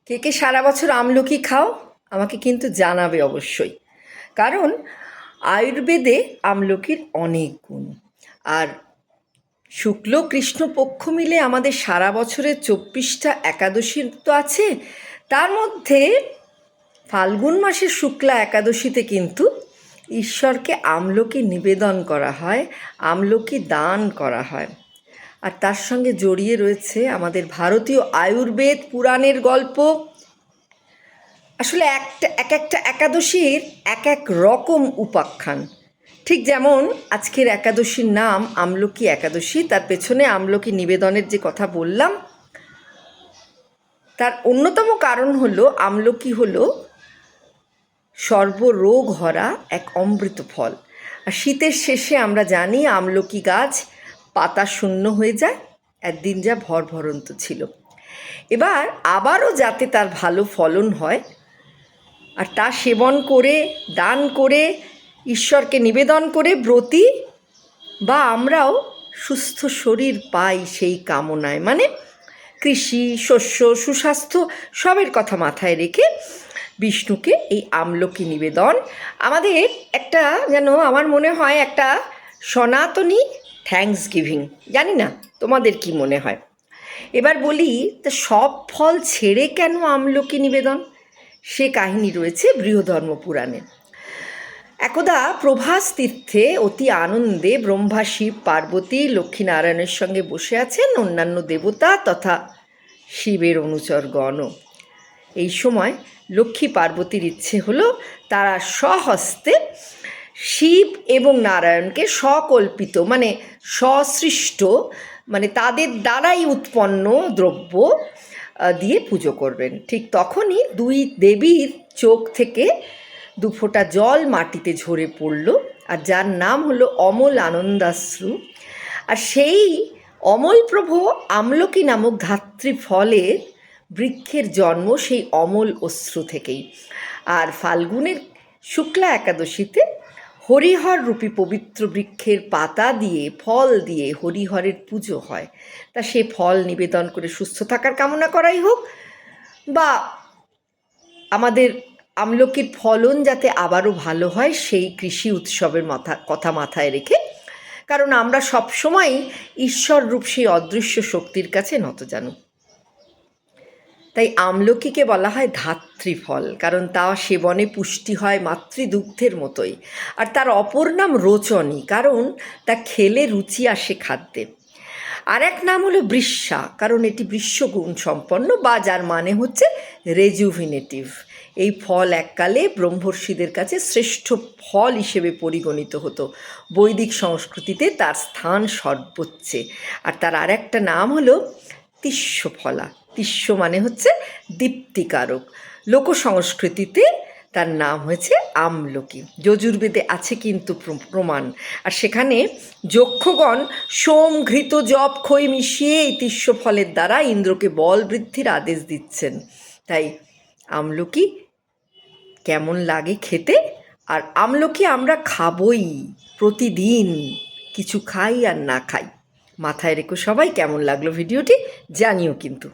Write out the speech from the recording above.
কে কে সারা বছর আমলকি খাও আমাকে কিন্তু জানাবে অবশ্যই। কারণ আয়ুর্বেদে আমলকির অনেক গুণ। আর শুক্ল কৃষ্ণ পক্ষ মিলে আমাদের সারা বছরের 24টা একাদশী তো আছে। তার মধ্যে ফাল্গুন মাসের শুক্লা একাদশীতে কিন্তু ঈশ্বরকে আমলকি নিবেদন করা হয়, আমলকি দান করা হয়। আর তার সঙ্গে জড়িয়ে রয়েছে আমাদের ভারতীয় আয়ুর্বেদ পুরাণের গল্প। আসলে এক একটা একাদশীর এক এক রকম উপাখ্যান। ঠিক যেমন আজকের একাদশীর নাম আমলকি একাদশী, তার পেছনে আমলকি নিবেদনের যে কথা বললাম তার অন্যতম কারণ হলো আমলকি হলো সর্বরোগ হরা এক অমৃত ফল। আর শীতের শেষে আমরা জানি আমলকি গাছ পাতা শূন্য হয়ে যায়, একদিন যা ভরভরন্ত ছিল। এবার আবারও যাতে তার ভালো ফলন হয় আর তা সেবন করে দান করে ঈশ্বরকে নিবেদন করে ব্রতী বা আমরাও সুস্থ শরীর পাই সেই কামনায়, মানে কৃষি শস্য সুস্বাস্থ্য সবের কথা মাথায় রেখে বিষ্ণুকে এই আমলকি নিবেদন আমাদের একটা যেন আমার মনে হয় একটা সনাতনী থ্যাঙ্কস গিভিং। জানি না তোমাদের কি মনে হয়। এবার বলি, তা সব ফল ছেড়ে কেন আমলকি নিবেদন? সে কাহিনী রয়েছে বৃহধর্ম পুরাণে। একদা প্রভাস তীর্থে অতি আনন্দে ব্রহ্মা শিব পার্বতী লক্ষ্মীনারায়ণের সঙ্গে বসে আছেন অন্যান্য দেবতা তথা শিবের অনুচরগণও। এই সময় লক্ষ্মী পার্বতীর ইচ্ছে হলো তারা স্বহস্তে শিব এবং নারায়ণকে স্বকল্পিত মানে স্বসৃষ্ট মানে তাদের দ্বারাই উৎপন্ন দ্রব্য দিয়ে পুজো করবেন। ঠিক তখনই দুই দেবীর চোখ থেকে দুফোঁটা জল মাটিতে ঝরে পড়ল, আর যার নাম হলো অমল আনন্দাশ্রু। আর সেই অমলপ্রভ আমলকি নামক ধাত্রী ফলে বৃক্ষের জন্ম সেই অমল অশ্রু থেকেই। আর ফাল্গুনের শুক্লা একাদশীতে হরিহর রূপী পবিত্র বৃক্ষের পাতা দিয়ে ফল দিয়ে হরিহরের পুজো হয়। তা সে ফল নিবেদন করে সুস্থ থাকার কামনা করাই হোক, বা আমাদের আমলকির ফলন যাতে আবারও ভালো হয় সেই কৃষি উৎসবের কথা মাথায় রেখে, কারণ আমরা সবসময় ঈশ্বররূপ সেই অদৃশ্য শক্তির কাছে নতজানু। তাই আমলকিকে বলা হয় ধাত্রীফল, কারণ তা সেবনে পুষ্টি হয় মাতৃদুগ্ধের মতোই। আর তার অপর নাম রোচনী, কারণ তা খেলে রুচি আসে খাদ্যে। আর এক নাম হলো বৃষা, কারণ এটি বৃষ্যগুণ সম্পন্ন, বা যার মানে হচ্ছে রেজুভিনেটিভ। এই ফল এককালে ব্রহ্মর্ষিদের কাছে শ্রেষ্ঠ ফল হিসেবে পরিগণিত হতো। বৈদিক সংস্কৃতিতে তার স্থান সর্বোচ্চে। আর তার আর একটা নাম হলো তিস্যফলা। তিস্য মানে হচ্ছে দীপ্তিকারক। লোক সংস্কৃতিতে তার নাম হয়েছে আমলকি। যজুর্বেদে আছে কিন্তু প্রমাণ। আর সেখানে যক্ষগণ সোম ঘৃত জপ খই মিশিয়ে এই তিস্য ফলের দ্বারা ইন্দ্রকে বল বৃদ্ধির আদেশ দিচ্ছেন। তাই আমলকি কেমন লাগে খেতে, আর আমলকি আমরা খাবই প্রতিদিন, কিছু খাই আর না খাই। মাথায় রেখো সবাই। কেমন লাগলো ভিডিওটি জানিও কিন্তু।